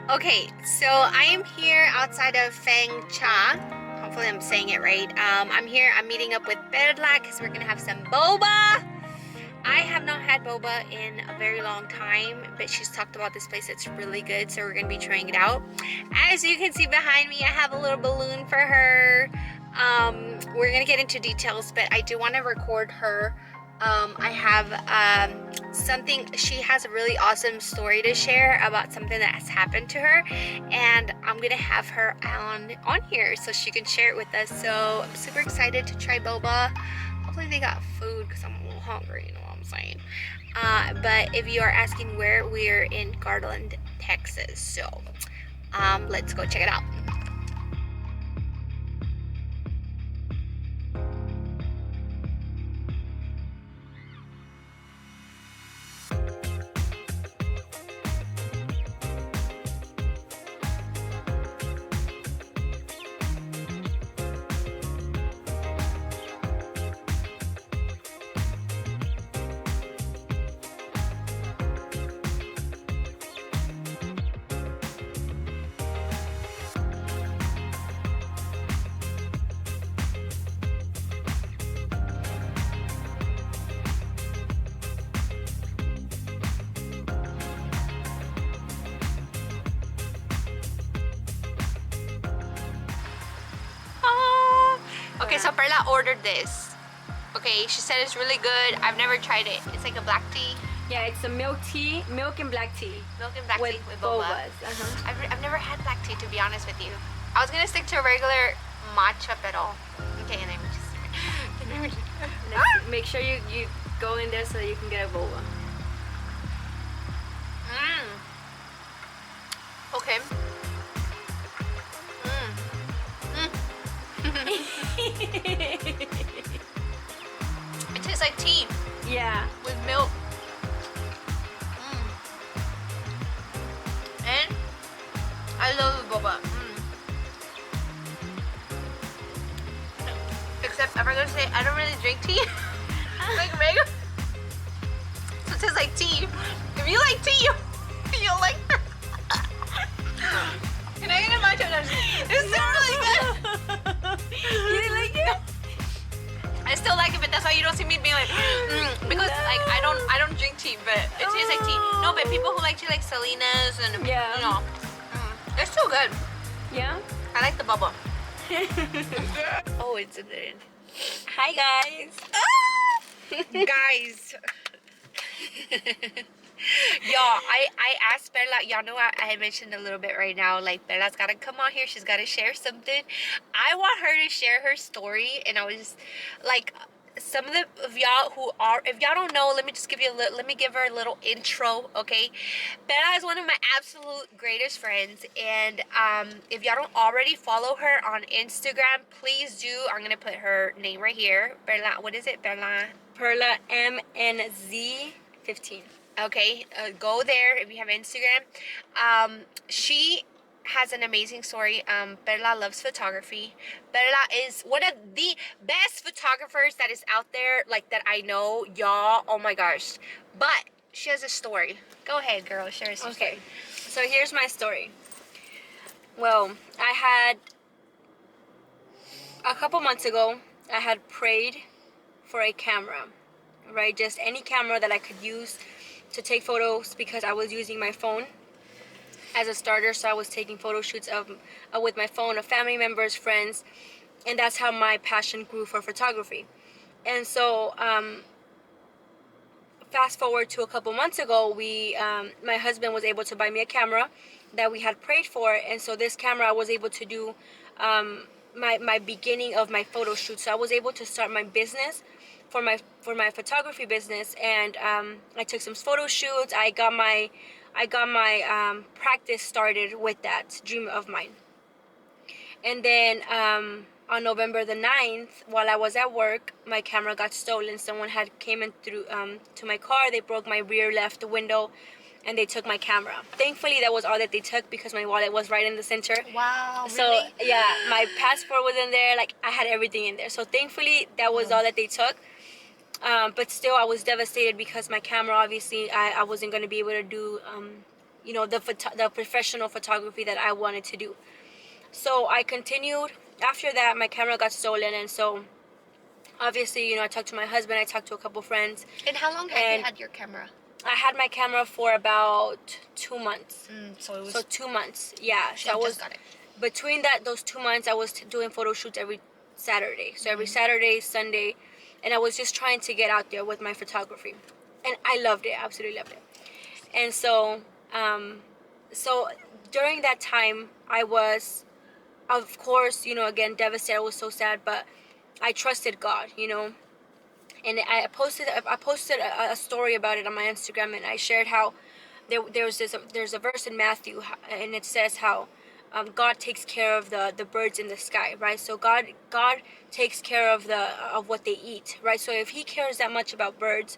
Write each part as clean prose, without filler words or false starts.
Okay, so I am here outside of Feng Cha. Hopefully I'm saying it right. I'm here, I'm meeting up with Perla because we're gonna have some boba. I have not had boba in a very long time, but she's talked about this place that's really good, so we're gonna be trying it out. As you can see behind me, I have a little balloon for her. We're gonna get into details, but I do want to record her. I have something, she has a really awesome story to share about something that has happened to her, and I'm gonna have her on here so she can share it with us. So I'm super excited to try boba. Hopefully they got food because I'm a little hungry, you know what I'm saying. But if you are asking where, we're in Garland, Texas. So let's go check it out. Okay, so Perla ordered this. Okay, she said it's really good. I've never tried it. It's like a black tea. Yeah, it's a milk tea, milk and black tea. Milk and black with tea with boba. Bobas. I've never had black tea, to be honest with you. I was gonna stick to a regular matcha, pero okay, and then we just Make sure you go in there so you can get a boba. Okay. It tastes like tea Yeah. with milk. And I love the boba. Except I'm gonna say I don't really drink tea. Like Meg. So it tastes like tea. If you like tea, you'll like her. Can I get a matcha? It's still really good. You didn't like it? I still like it, but that's why you don't see me being like, because like I don't drink tea, but it tastes like tea. No, but people who like tea, like Selena's and Yeah. you know, it's still good. Yeah. I like the bubble. Oh, it's a good. Hi guys. Guys. Y'all, I asked Perla, y'all know I had mentioned a little bit right now, like Perla's gotta come on here, she's gotta share something. I want her to share her story, and I was just like, some of y'all who are, if y'all don't know, let me just give you a little, let me give her a little intro, okay? Perla is one of my absolute greatest friends, and if y'all don't already follow her on Instagram, please do. I'm gonna put her name right here. Perla, what is it, Perla? Perla MNZ15. Okay, go there if you have Instagram. She has an amazing story. Perla loves photography. Perla is one of the best photographers that is out there, like that I know, y'all. Oh my gosh. But she has a story. Go ahead, girl. Share us your Okay. story. So here's my story. Well, I had a couple months ago, I had prayed for a camera, right? Just any camera that I could use to take photos, because I was using my phone as a starter. So I was taking photo shoots of with my phone of family members, friends, and that's how my passion grew for photography. And so fast forward to a couple months ago, my husband was able to buy me a camera that we had prayed for, and so this camera I was able to do my beginning of my photo shoot. So I was able to start my business for my photography business, and I took some photo shoots. I got my practice started with that dream of mine. And then on November the 9th, while I was at work, my camera got stolen. Someone had came in through to my car. They broke my rear left window, and they took my camera. Thankfully, that was all that they took, because my wallet was right in the center. Wow, So really? yeah, my passport was in there. Like, I had everything in there. So thankfully, that was all that they took. But still, I was devastated because my camera, obviously, I wasn't going to be able to do the professional photography that I wanted to do. So I continued. After that, my camera got stolen, and so obviously, I talked to my husband, I talked to a couple friends. And how long have you had your camera? I had my camera for about 2 months. So 2 months, yeah. So I just was got it. between those 2 months, I was doing photo shoots every Saturday. So every Saturday, Sunday, and I was just trying to get out there with my photography, and I loved it, absolutely loved it. And so, so during that time, I was, of course, again devastated. I was so sad, but I trusted God, and I posted a story about it on my Instagram, and I shared how there's a verse in Matthew, and it says how God takes care of the birds in the sky, right? So God takes care of what they eat, right? So if He cares that much about birds,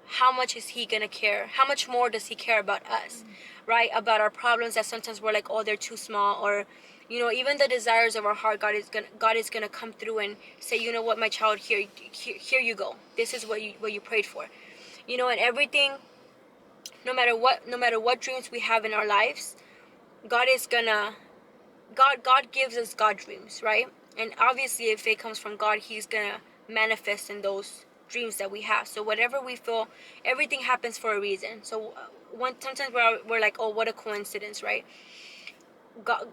how much is He gonna care? How much more does He care about us, right? About our problems that sometimes we're like, oh, they're too small, or even the desires of our heart. God is gonna come through and say, you know what, my child, here you go. This is what you prayed for, and everything. No matter what dreams we have in our lives, God gives us God dreams, right? And obviously, if it comes from God, He's gonna manifest in those dreams that we have. So whatever we feel, everything happens for a reason. So sometimes we're like, oh, what a coincidence, right? God,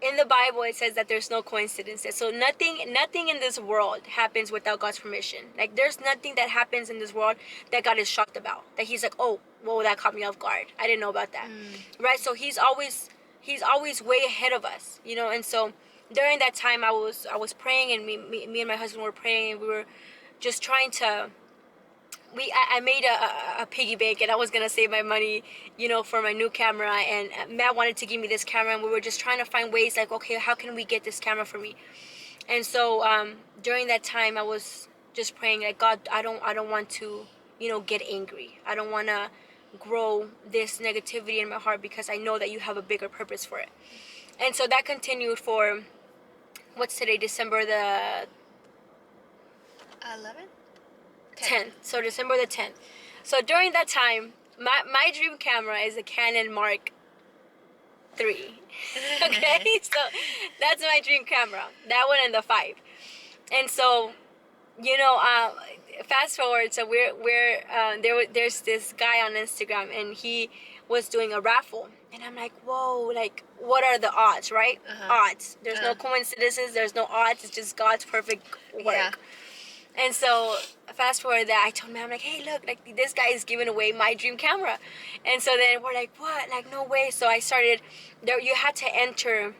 in the Bible, it says that there's no coincidences. So nothing in this world happens without God's permission. Like, there's nothing that happens in this world that God is shocked about. That He's like, oh, whoa, that caught me off guard. I didn't know about that, right? So He's always way ahead of us, And so during that time, I was praying, and me and my husband were praying, and we were just trying to. I made a piggy bank, and I was gonna save my money, for my new camera. And Matt wanted to give me this camera, and we were just trying to find ways, like, okay, how can we get this camera for me? And so during that time, I was just praying, like, God, I don't want to, get angry. I don't want to grow this negativity in my heart, because I know that You have a bigger purpose for it. And so that continued for, what's today, December the 11th? 10th. So December the 10th. So during that time, my dream camera is a Canon Mark III. Okay, so that's my dream camera. That one and the 5. And so, fast forward. So there's this guy on Instagram, and he was doing a raffle, and I'm like, whoa, like, what are the odds, right? Odds. There's no coincidences. There's no odds. It's just God's perfect work. Yeah. And so, fast forward that, I told him, I'm like, hey, look, like, this guy is giving away my dream camera. And so then we're like, what? Like, no way. So I started, you had to enter,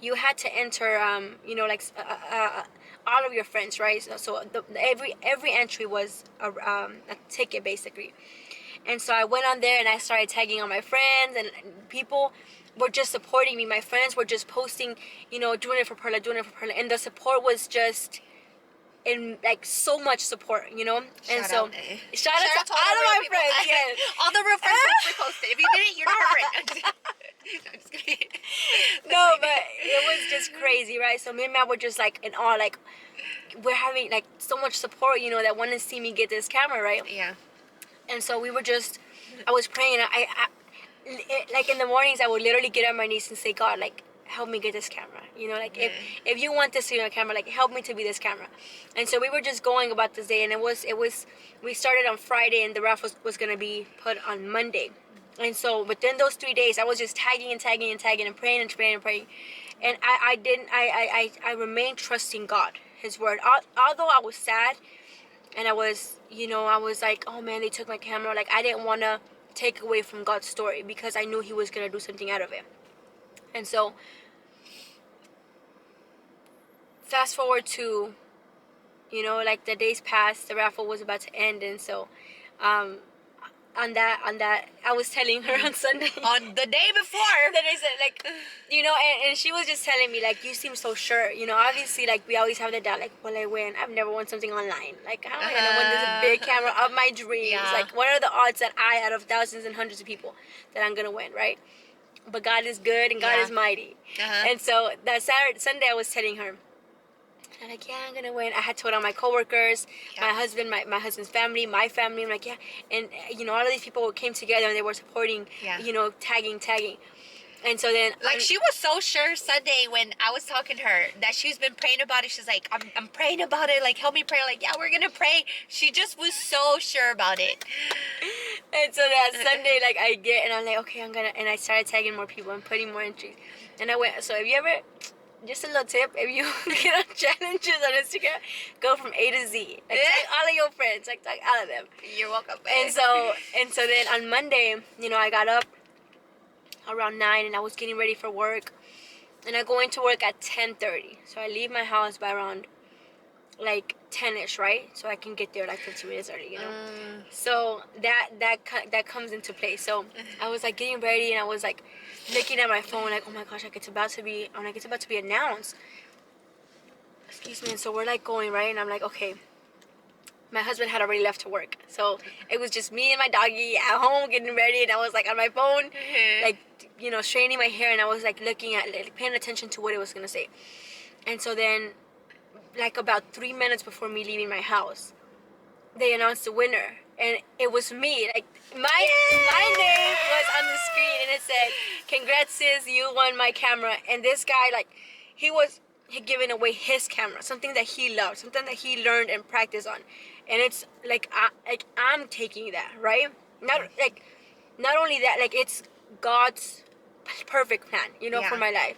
like, all of your friends, right? So every entry was a ticket, basically. And so I went on there, and I started tagging all my friends, and people were just supporting me. My friends were just posting, doing it for Perla. And the support was just, in like, so much support, and so shout out to all of my friends. Yes. All the real friends reposted. If you didn't, you're not a friend. I'm just kidding. No, but it was just crazy, right? So me and Matt were just like in awe, like, we're having like so much support, that want to see me get this camera, right? Yeah. And so we were just, I was praying, and I like, in the mornings, I would literally get on my knees and say, God, like, help me get this camera, like, if You want this to be my camera, like, help me to be this camera. And so we were just going about this day, and it was we started on Friday, and the raffle was going to be put on Monday. And so within those 3 days, I was just tagging and praying and praying and praying, and I remained trusting God, His word. Although I was sad, and I was like, oh man, they took my camera. Like, I didn't want to take away from God's story, because I knew He was going to do something out of it. And so, fast forward to, like, the days passed, the raffle was about to end, and so, on that, I was telling her on Sunday. On the day before. That I said, like, and she was just telling me, like, you seem so sure, obviously, like, we always have the doubt, like, will I win? I've never won something online. Like, how am I gonna win this big camera of my dreams? Yeah. Like, what are the odds that out of thousands and hundreds of people, that I'm gonna win, right? But God is good, and God is mighty. And so that Sunday, I was telling her, I'm like, yeah, I'm gonna win. I had told all my coworkers, Yeah. my husband, my husband's family, my family. I'm like, yeah. And, all of these people came together and they were supporting, Yeah. tagging. And so then... Like, she was so sure Sunday when I was talking to her that she's been praying about it. She's like, I'm praying about it. Like, help me pray. Like, yeah, we're going to pray. She just was so sure about it. And so that Sunday, like, I get, and I'm like, okay, and I started tagging more people and putting more entries. And I went, so if you ever, just a little tip, if you get on challenges on Instagram, go from A to Z. Like, tag all of your friends. Like, tag all of them. You're welcome. And so then on Monday, I got up around 9 and I was getting ready for work, and I go into work at 10:30. So I leave my house by around like 10ish, right? So I can get there like 15 minutes early, So that comes into play. So I was like getting ready and I was like looking at my phone like, oh my gosh, it's about to be announced. Excuse me. And so we're like going, right? And I'm like, okay. My husband had already left to work, so it was just me and my doggy at home getting ready, and I was like on my phone, like straightening my hair, and I was like looking at, like, paying attention to what it was gonna say. And so then, like about 3 minutes before me leaving my house, they announced the winner, and it was me. Like my name was on the screen, and it said, "Congrats, sis, you won my camera." And this guy, like, he giving away his camera, something that he loved, something that he learned and practiced on. And it's like I'm taking that, right? Not only that, like, it's God's perfect plan, for my life.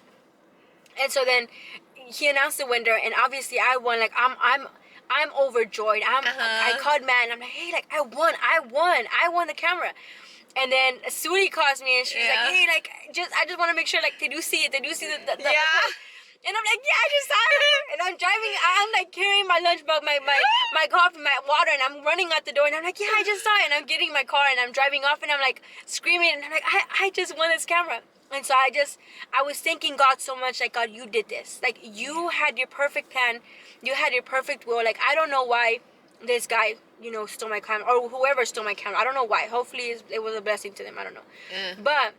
And so then he announced the winner, and obviously I won. Like, I'm overjoyed. I called Matt and I'm like, hey, like, I won the camera. And then Sudi calls me and she's like, hey, like, I just want to make sure, like, did you see it? Did you see the And I'm like, yeah, I just saw her. And I'm driving, I'm like carrying my lunch bag, my coffee, my water, and I'm running out the door. And I'm like, yeah, I just saw it. And I'm getting my car and I'm driving off and I'm like screaming. And I'm like, I just won this camera. And so I was thanking God so much, like, God, you did this. Like, you had your perfect plan. You had your perfect will. Like, I don't know why this guy, stole my camera, or whoever stole my camera. I don't know why. Hopefully it was a blessing to them. I don't know. But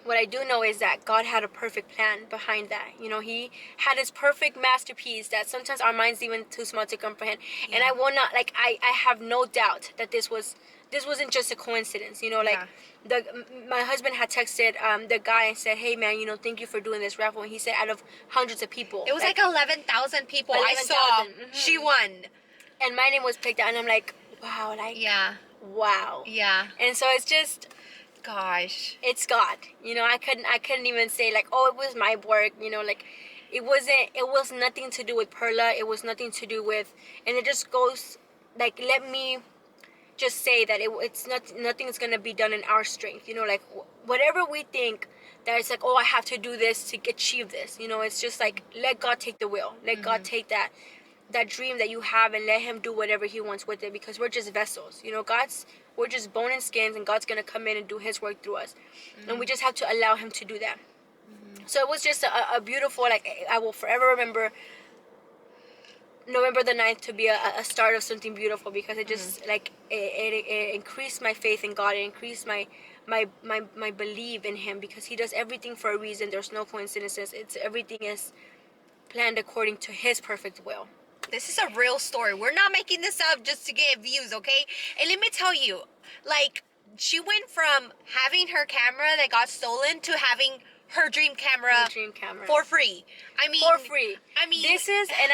what I do know is that God had a perfect plan behind that. He had his perfect masterpiece that sometimes our mind's even too small to comprehend. Yeah. And I will not, like, I have no doubt that this wasn't just a coincidence. My husband had texted the guy and said, hey man, thank you for doing this raffle. And he said out of hundreds of people. It was like 11,000 people. 11, I saw. She won. And my name was picked out, and I'm like, wow, like, wow. Yeah. And so it's just, gosh, it's God. I couldn't even say, like, oh, it was my work. Like, it was nothing to do with Perla. It was nothing to do with, and it just goes, like, let me just say that it's not, nothing's gonna be done in our strength. Like, whatever we think that it's like, oh, I have to do this to achieve this. It's just like, let God take the wheel. Let God take that dream that you have and let him do whatever he wants with it, because we're just vessels. We're just bone and skins, and God's gonna come in and do his work through us. And we just have to allow him to do that. So it was just a beautiful, like, I will forever remember November the 9th to be a start of something beautiful, because it just like it increased my faith in God. It increased my belief in him, because he does everything for a reason. There's no coincidences. Everything is planned according to his perfect will. This is a real story. We're not making this up just to get views, okay? And let me tell you, like, she went from having her camera that got stolen to having her dream camera for free. For free. This is, and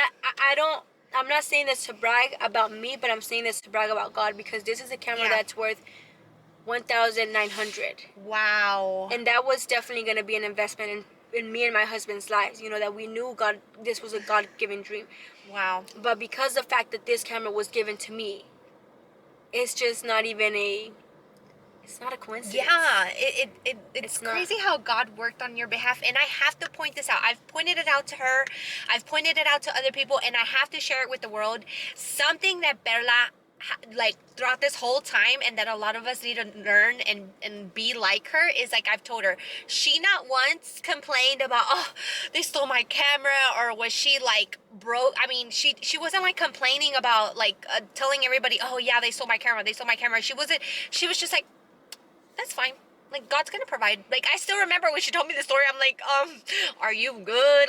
I'm not saying this to brag about me, but I'm saying this to brag about God, because this is a camera that's worth $1,900. Wow. And that was definitely going to be an investment in me and my husband's lives, that we knew God, this was a God-given dream. Wow. But because the fact that this camera was given to me, it's just not even it's not a coincidence. Yeah, it's crazy how God worked on your behalf. And I have to point this out. I've pointed it out to her. I've pointed it out to other people. And I have to share it with the world. Something that Perla, like, throughout this whole time, and that a lot of us need to learn and be like her, is, like, I've told her, she not once complained about, oh, they stole my camera, or was she, like, broke. She wasn't, like, complaining about, like, telling everybody, oh yeah, they stole my camera. She was just like, that's fine. Like, God's gonna provide. Like, I still remember when she told me the story. I'm like, are you good?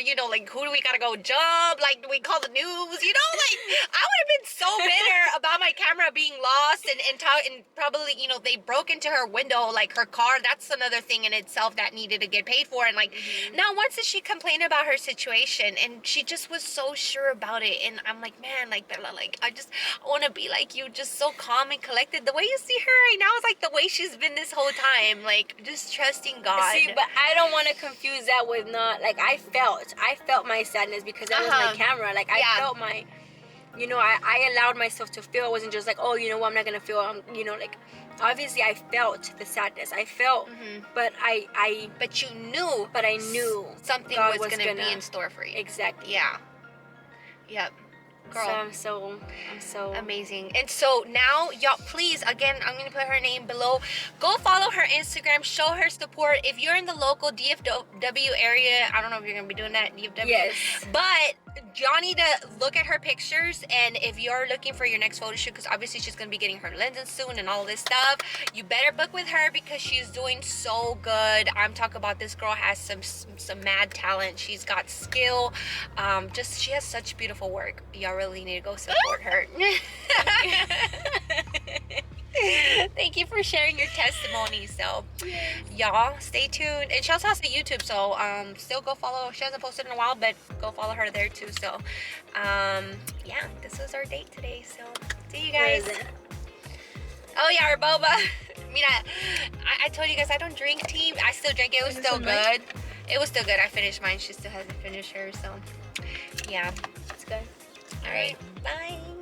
You know, like, who do we gotta go jump? Like, do we call the news? You know, like, I would have been so bitter about my camera being lost and probably, you know, they broke into her window, like her car. That's another thing in itself that needed to get paid for. And like, now once did she complain about her situation, and she just was so sure about it. And I'm like, man, like, Perla, like, I want to be like you, just so calm and collected. The way you see her right now is like the way she's been this whole time, like just trusting God. See, but I don't want to confuse that with not, like, I felt my sadness because that was my camera. Like, I felt my, you know, I allowed myself to feel. It wasn't just like, oh, you know what, I'm not gonna feel. You know, like, obviously I felt the sadness. I felt, but but you knew, but I knew something God was gonna be in store for you. Exactly. Yeah. Yep. Girl. So I'm so amazing. And so now, y'all, please, again, I'm gonna put her name below. Go follow her Instagram, show her support. If you're in the local DFW area, I don't know if you're gonna be doing that in DFW, yes, but y'all need to look at her pictures. And if you're looking for your next photo shoot, because obviously she's gonna be getting her lenses soon and all this stuff, you better book with her because she's doing so good. I'm talking about, this girl has some mad talent. She's got skill. Just, she has such beautiful work. Y'all really need to go support her. Thank you for sharing your testimony. So y'all stay tuned, and she also has a YouTube, so still go follow. She hasn't posted in a while, but go follow her there too. So yeah, this was our date today, so see you guys. Oh yeah, our boba. Mira, I told you guys I don't drink tea. I still drink it. It was still good. It was still good. I finished mine. She still hasn't finished hers, so yeah, it's good. All right, bye.